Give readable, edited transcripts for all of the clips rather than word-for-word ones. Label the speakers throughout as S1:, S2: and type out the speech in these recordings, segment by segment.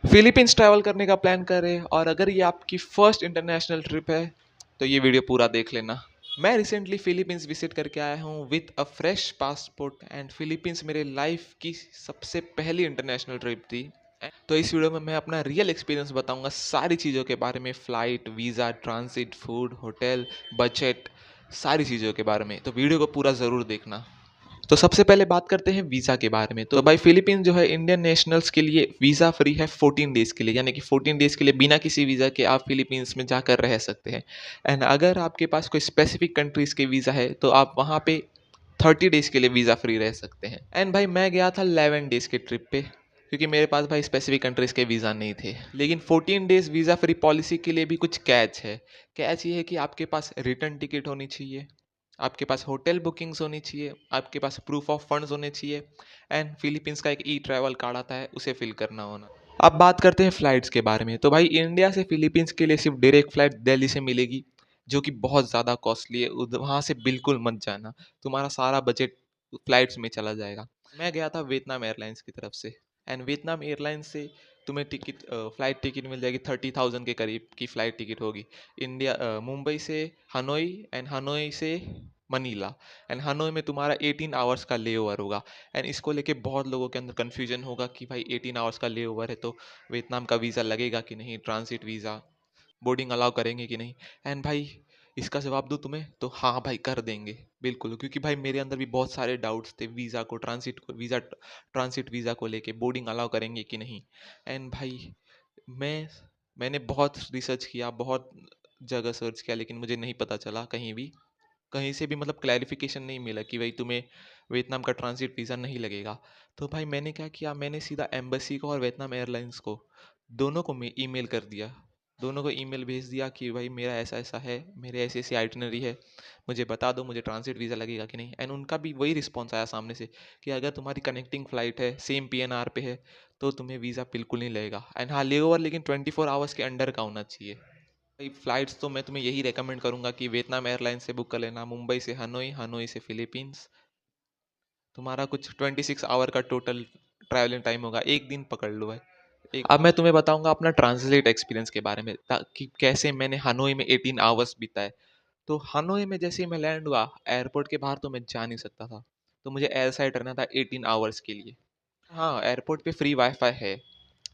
S1: Philippines travel करने का plan कर रहे हैं और अगर ये आपकी फर्स्ट इंटरनेशनल ट्रिप है तो ये वीडियो पूरा देख लेना। मैं रिसेंटली फिलीपींस विजिट करके आया हूँ with a fresh passport and Philippines मेरे लाइफ की सबसे पहली इंटरनेशनल ट्रिप थी। तो इस वीडियो में मैं अपना रियल एक्सपीरियंस बताऊंगा सारी चीज़ों के बारे में, flight, visa, transit, food, hotel, budget, सारी चीज़ों के बारे में। तो वीडियो को पूरा ज़रूर देखना। तो सबसे पहले बात करते हैं वीज़ा के बारे में। तो भाई फिलीपींस जो है इंडियन नेशनल्स के लिए वीज़ा फ्री है 14 डेज़ के लिए, यानी कि 14 डेज़ के लिए बिना किसी वीज़ा के आप फिलीपींस में जाकर रह सकते हैं। एंड अगर आपके पास कोई स्पेसिफिक कंट्रीज़ के वीज़ा है तो आप वहाँ पे 30 डेज़ के लिए वीज़ा फ्री रह सकते हैं। एंड भाई मैं गया था 11 डेज़ के ट्रिप पे, क्योंकि मेरे पास भाई स्पेसिफिक कंट्रीज़ के वीज़ा नहीं थे। लेकिन 14 डेज़ वीज़ा फ्री पॉलिसी के लिए भी कुछ कैच है। कैच ये है कि आपके पास रिटर्न टिकट होनी चाहिए, आपके पास होटल बुकिंग्स होनी चाहिए, आपके पास प्रूफ ऑफ फंड्स होने चाहिए, एंड फिलीपींस का एक ई ट्रैवल कार्ड आता है, उसे फिल करना होना। अब बात करते हैं फ़्लाइट्स के बारे में। तो भाई इंडिया से फिलीपींस के लिए सिर्फ डायरेक्ट फ़्लाइट दिल्ली से मिलेगी, जो कि बहुत ज़्यादा कॉस्टली है। वहाँ से बिल्कुल मत जाना, तुम्हारा सारा बजट फ़्लाइट्स में चला जाएगा। मैं गया था वियतनाम एयरलाइंस की तरफ से, एंड वियतनाम एयरलाइंस से तुम्हें टिकट, फ़्लाइट टिकट मिल जाएगी 30,000 के करीब की फ़्लाइट टिकट होगी। मुंबई से हनोई एंड हनोई से मनीला, एंड हनोई में तुम्हारा 18 आवर्स का ले ओवर होगा। एंड इसको लेके बहुत लोगों के अंदर कन्फ्यूजन होगा कि भाई 18 आवर्स का ले ओवर है तो वियतनाम का वीज़ा लगेगा कि नहीं, ट्रांसिट वीज़ा, बोर्डिंग अलाउ करेंगे कि नहीं। एंड भाई इसका जवाब दूँ तुम्हें तो हाँ भाई कर देंगे बिल्कुल, क्योंकि भाई मेरे अंदर भी बहुत सारे डाउट्स थे ट्रांसिट वीज़ा को लेके, बोर्डिंग अलाउ करेंगे कि नहीं। एंड भाई मैंने बहुत रिसर्च किया, बहुत जगह सर्च किया, लेकिन मुझे नहीं पता चला कहीं से भी मतलब क्लैरिफिकेशन नहीं मिला कि भाई तुम्हें वियतनाम का ट्रांजिट वीज़ा नहीं लगेगा। तो भाई मैंने क्या किया, मैंने सीधा एम्बेसी को और वियतनाम एयरलाइंस को दोनों को ईमेल कर दिया, दोनों को ईमेल भेज दिया कि भाई मेरा ऐसा ऐसा है, मेरे ऐसी ऐसी आइटनरी है, मुझे बता दो मुझे ट्रांजिट वीज़ा लगेगा कि नहीं। एंड उनका भी वही रिस्पॉन्स आया सामने से कि अगर तुम्हारी कनेक्टिंग फ़्लाइट है, सेम पीएनआर पे है, तो तुम्हें वीज़ा बिल्कुल नहीं लगेगा। एंड हाँ, ले ओवर लेकिन 24 आवर्स के अंडर का होना चाहिए। भाई फ़्लाइट्स तो मैं तुम्हें यही रेकमेंड करूँगा कि वियतनाम एयरलाइंस से बुक कर लेना, मुंबई से हनोई, हनोई से फिलीपींस। तुम्हारा कुछ 26 आवर का टोटल ट्रैवलिंग टाइम होगा, एक दिन पकड़ लो भाई। अब मैं तुम्हें बताऊंगा अपना ट्रांसलेट एक्सपीरियंस के बारे में, कि कैसे मैंने हनोई में 18 आवर्स बिताए। तो हनोई में जैसे ही मैं लैंड हुआ, एयरपोर्ट के बाहर तो मैं जा नहीं सकता था, तो मुझे एयर साइड रहना था 18 आवर्स के लिए। हाँ, एयरपोर्ट पे फ्री वाईफाई है,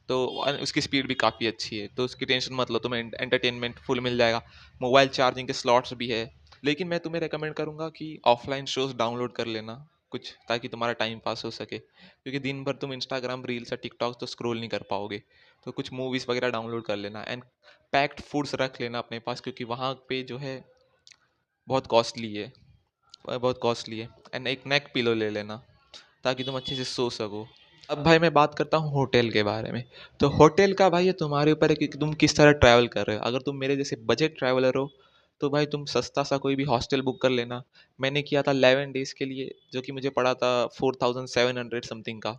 S1: तो उसकी स्पीड भी काफ़ी अच्छी है, तो उसकी टेंशन मत लो, तुम्हें एंटरटेनमेंट फुल मिल जाएगा। मोबाइल चार्जिंग के स्लॉट्स भी है। लेकिन मैं तुम्हें रेकमेंड करूँगा कि ऑफलाइन शोज़ डाउनलोड कर लेना कुछ, ताकि तुम्हारा टाइम पास हो सके, क्योंकि दिन भर तुम इंस्टाग्राम रील्स या टिकटॉक तो स्क्रॉल नहीं कर पाओगे। तो कुछ मूवीज़ वगैरह डाउनलोड कर लेना, एंड पैक्ड फूड्स रख लेना अपने पास, क्योंकि वहाँ पे जो है बहुत कॉस्टली है, एंड एक नेक पिलो ले लेना ताकि तुम अच्छे से सो सको। अब भाई मैं बात करता हूँ होटल के बारे में। तो होटल का भाई ये तुम्हारे ऊपर है कि तुम किस तरह ट्रैवल कर रहे हो। अगर तुम मेरे जैसे बजट ट्रैवलर हो तो भाई तुम सस्ता सा कोई भी हॉस्टल बुक कर लेना। मैंने किया था 11 डेज़ के लिए, जो कि मुझे पड़ा था 4700 समथिंग का।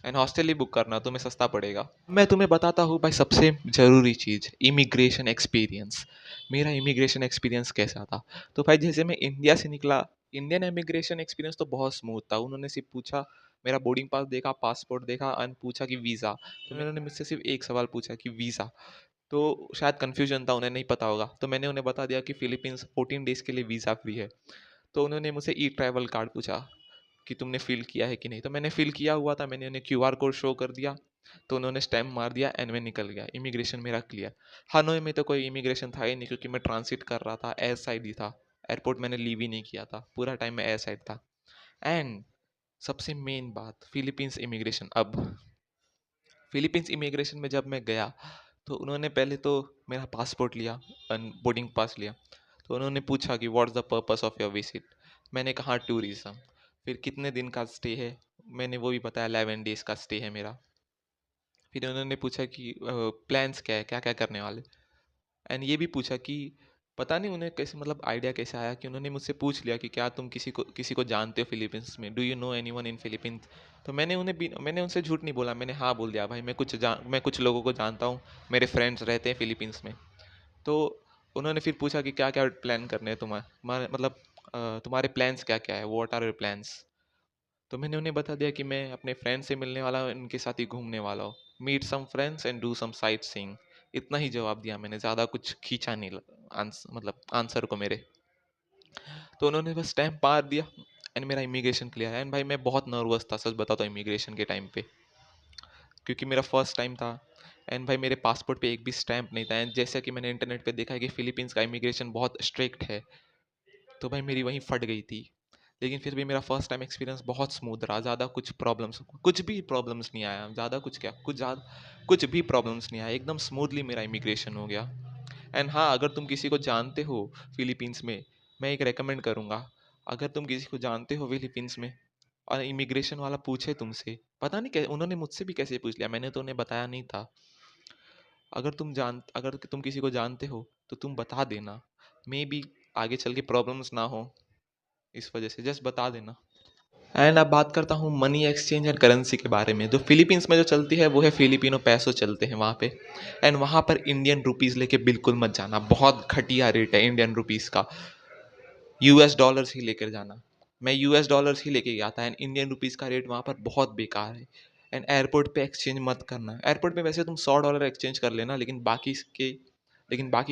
S1: एंड हॉस्टल ही बुक करना, तुम्हें सस्ता पड़ेगा। मैं तुम्हें बताता हूँ भाई सबसे ज़रूरी चीज़, इमिग्रेशन एक्सपीरियंस। मेरा इमिग्रेशन एक्सपीरियंस कैसा था। तो भाई जैसे मैं इंडिया से निकला, इंडियन इमिग्रेशन एक्सपीरियंस तो बहुत स्मूथ था। उन्होंने सिर्फ पूछा, मेरा बोर्डिंग पास देखा, पासपोर्ट देखा, एंड पूछा कि वीज़ा। तो उन्होंने मुझसे सिर्फ एक सवाल पूछा कि वीज़ा। तो शायद कन्फ्यूजन था, उन्हें नहीं पता होगा, तो मैंने उन्हें बता दिया कि फिलीपींस 14 डेज़ के लिए वीज़ा फ्री है। तो उन्होंने मुझसे ई ट्रैवल कार्ड पूछा कि तुमने फ़िल किया है कि नहीं। तो मैंने फ़िल किया हुआ था, मैंने उन्हें क्यूआर कोड शो कर दिया, तो उन्होंने स्टैम्प मार दिया एंड मैं निकल गया। इमिग्रेशन मेरा क्लियर। हनोई में तो कोई इमिग्रेशन था ही नहीं, क्योंकि मैं ट्रांसिट कर रहा था, एयर साइड ही था। एयरपोर्ट मैंने लीव ही नहीं किया था, पूरा टाइम मैं एयर साइड था। एंड सबसे मेन बात, फिलीपींस इमिग्रेशन। अब फिलीपींस इमिग्रेशन में जब मैं गया, तो उन्होंने पहले तो मेरा पासपोर्ट लिया, बोर्डिंग पास लिया। तो उन्होंने पूछा कि what's the purpose of your visit. मैंने कहा टूरिज़्म। फिर कितने दिन का स्टे है, मैंने वो भी बताया, 11 डेज़ का स्टे है मेरा। फिर उन्होंने पूछा कि प्लान्स क्या है, क्या क्या करने वाले। एंड ये भी पूछा कि पता नहीं उन्हें कैसे, मतलब आइडिया कैसे आया कि उन्होंने मुझसे पूछ लिया कि क्या तुम किसी को जानते हो फिलीपींस में, do you know anyone in Philippines. तो मैंने उनसे झूठ नहीं बोला, मैंने हाँ बोल दिया, भाई मैं कुछ लोगों को जानता हूँ, मेरे फ्रेंड्स रहते हैं फिलीपींस में। तो उन्होंने फिर पूछा कि क्या क्या प्लान करने हैं तुम्हारे, मतलब तुम्हारे प्लान्स क्या क्या है, व्हाट आर योर प्लान्स। तो मैंने उन्हें बता दिया कि मैं अपने फ्रेंड से मिलने वाला हूँ, इनके साथ ही घूमने वाला हूँ, meet some friends and do some sightseeing. इतना ही जवाब दिया मैंने, ज़्यादा कुछ खींचा नहीं मतलब आंसर को मेरे। तो उन्होंने बस स्टैम्प मार दिया एंड मेरा इमिग्रेशन क्लियर है। एंड भाई मैं बहुत नर्वस था, सच बताता हूँ, इमिग्रेशन के टाइम पे, क्योंकि मेरा फर्स्ट टाइम था। एंड भाई मेरे पासपोर्ट पे एक भी स्टैम्प नहीं था। एंड जैसा कि मैंने इंटरनेट पे देखा है कि फिलीपींस का इमिग्रेशन बहुत स्ट्रिक्ट है, तो भाई मेरी वहीं फट गई थी। लेकिन फिर भी मेरा फर्स्ट टाइम एक्सपीरियंस बहुत स्मूथ रहा, ज़्यादा कुछ भी प्रॉब्लम्स नहीं आया, ज़्यादा कुछ क्या, कुछ भी प्रॉब्लम्स नहीं आया, एकदम स्मूथली मेरा इमिग्रेशन हो गया। एंड हाँ, अगर तुम किसी को जानते हो फिलीपींस में, मैं एक रेकमेंड करूँगा, अगर तुम किसी को जानते हो फिलीपींस में और इमिग्रेशन वाला पूछे तुमसे, पता नहीं क्या उन्होंने मुझसे भी कैसे पूछ लिया, मैंने तो उन्हें बताया नहीं था। अगर तुम किसी को जानते हो तो तुम बता देना, मे बी आगे चल के प्रॉब्लम्स ना हो, इस वजह से जस्ट बता देना। एंड अब बात करता हूँ मनी एक्सचेंज एंड करेंसी के बारे में। जो फिलीपींस में जो चलती है वो है फिलिपिनो पैसो चलते हैं वहाँ पे। एंड वहाँ पर इंडियन रुपीज़ लेके बिल्कुल मत जाना, बहुत घटिया रेट है इंडियन रुपीज़ का। यूएस डॉलर्स ही लेकर जाना। मैं यूएस डॉलर्स ही लेके गया था एंड इंडियन रुपीज़ का रेट वहाँ पर बहुत बेकार है। एंड एयरपोर्ट पे एक्सचेंज मत करना। एयरपोर्ट पे वैसे तुम $100 एक्सचेंज कर लेना, लेकिन बाकी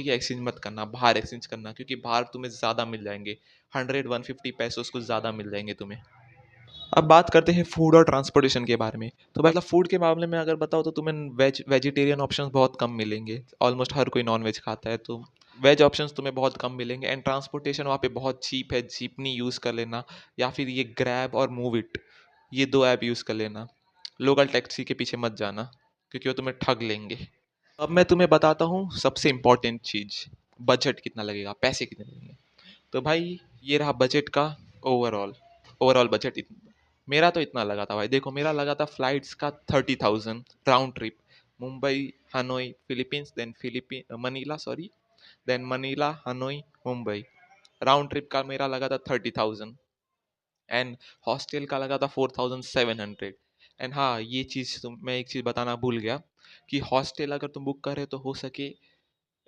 S1: के एक्सचेंज मत करना, बाहर एक्सचेंज करना, क्योंकि बाहर तुम्हें ज़्यादा मिल जाएंगे, 100-150 पैसों कुछ ज़्यादा मिल जाएंगे तुम्हें। अब बात करते हैं फूड और ट्रांसपोर्टेशन के बारे में। तो मतलब फूड के मामले में अगर बताओ तो तुम्हें वेजिटेरियन ऑप्शंस बहुत कम मिलेंगे, ऑलमोस्ट हर कोई नॉन वेज खाता है, तो वेज ऑप्शंस तुम्हें बहुत कम मिलेंगे। एंड ट्रांसपोर्टेशन वहाँ पे बहुत चीप है, जीपनी यूज़ कर लेना, या फिर ये ग्रैब और मूव इट, ये 2 ऐप यूज़ कर लेना। लोकल टैक्सी के पीछे मत जाना, क्योंकि वो तुम्हें ठग लेंगे। अब मैं तुम्हें बताता हूँ सबसे इम्पोर्टेंट चीज़, बजट कितना लगेगा, पैसे कितने लगेंगे। तो भाई ये रहा बजट का ओवरऑल ओवरऑल बजट। मेरा तो इतना लगा था भाई, देखो मेरा लगा था फ्लाइट्स का 30,000 round trip, Mumbai Hanoi Philippines, then Manila, sorry, then Manila Hanoi Mumbai. Round trip का मेरा लगा था 30,000। एंड हॉस्टल का लगा था 4,700। एंड हाँ, ये चीज़ मैं एक चीज़ बताना भूल गया कि हॉस्टल अगर तुम बुक कर रहे हो तो हो सके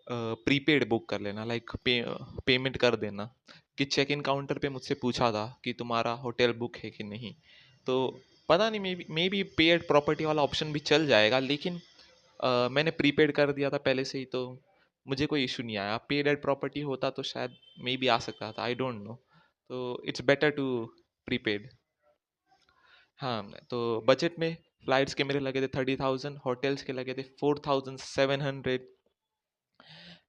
S1: प्रीपेड बुक कर लेना, लाइक पेमेंट कर देना। कि चेक इन काउंटर पे मुझसे पूछा था कि तुम्हारा होटल बुक है कि नहीं, तो पता नहीं, मे बी पेड प्रॉपर्टी वाला ऑप्शन भी चल जाएगा, लेकिन मैंने प्रीपेड कर दिया था पहले से ही, तो मुझे कोई इशू नहीं आया। पेड एड प्रॉपर्टी होता तो शायद मे बी आ सकता था, आई डोंट नो। तो इट्स बेटर टू प्रीपेड। हाँ, तो बजट में फ्लाइट्स के मेरे लगे थे 30,000, होटल्स के लगे थे 4,700।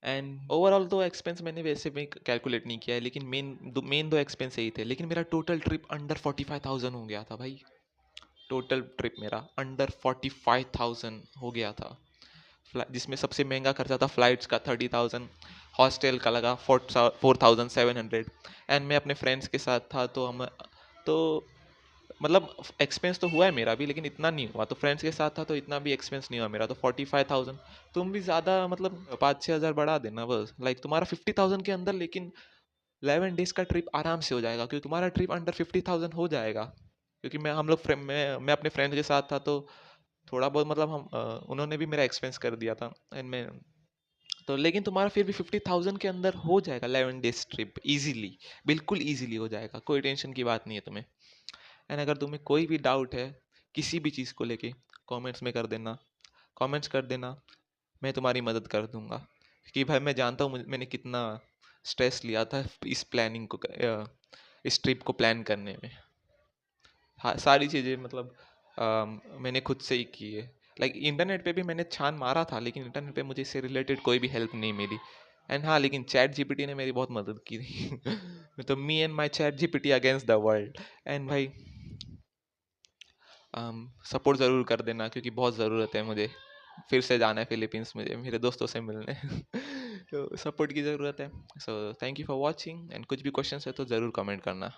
S1: एंड ओवरऑल तो एक्सपेंस मैंने वैसे भी कैलकुलेट नहीं किया है, लेकिन मेन दो एक्सपेंस यही थे, लेकिन मेरा टोटल ट्रिप अंडर 45,000 हो गया था भाई। टोटल ट्रिप मेरा अंडर 45,000 हो गया था, जिसमें सबसे महंगा खर्चा था फ्लाइट्स का 30,000, हॉस्टल का लगा 4,700। एंड मैं अपने फ्रेंड्स के साथ था, तो मतलब एक्सपेंस तो हुआ है मेरा भी, लेकिन इतना नहीं हुआ। तो फ्रेंड्स के साथ था तो इतना भी एक्सपेंस नहीं हुआ मेरा, तो 45,000। तुम भी ज़्यादा मतलब 5-6 हज़ार बढ़ा देना बस, लाइक तुम्हारा 50,000 के अंदर, लेकिन 11 डेज का ट्रिप आराम से हो जाएगा, क्योंकि तुम्हारा ट्रिप अंडर 50,000 हो जाएगा। क्योंकि मैं अपने फ्रेंड के साथ था, तो थोड़ा बहुत मतलब उन्होंने भी मेरा एक्सपेंस कर दिया था। एंड मैं तो लेकिन तुम्हारा फिर भी 50,000 के अंदर हो जाएगा 11 डेज ट्रिप इजीली, बिल्कुल इजीली हो जाएगा, कोई टेंशन की बात नहीं है तुम्हें। एंड अगर तुम्हें कोई भी डाउट है किसी भी चीज़ को लेके, कमेंट्स कर देना, मैं तुम्हारी मदद कर दूंगा। क्योंकि भाई मैं जानता हूँ मैंने कितना स्ट्रेस लिया था इस ट्रिप को प्लान करने में। हाँ, सारी चीज़ें मतलब मैंने खुद से ही की है। लाइक इंटरनेट पे भी मैंने छान मारा था, लेकिन इंटरनेट पे मुझे इससे रिलेटेड कोई भी हेल्प नहीं मिली। एंड हाँ, लेकिन चैट जीपीटी ने मेरी बहुत मदद की थी तो me and my chat GPT against the world. And भाई सपोर्ट ज़रूर कर देना, क्योंकि बहुत ज़रूरत है मुझे, फिर से जाना है फिलीपींस मुझे मेरे दोस्तों से मिलने तो सपोर्ट की ज़रूरत है। So thank you for watching, and कुछ भी क्वेश्चन है तो ज़रूर कमेंट करना।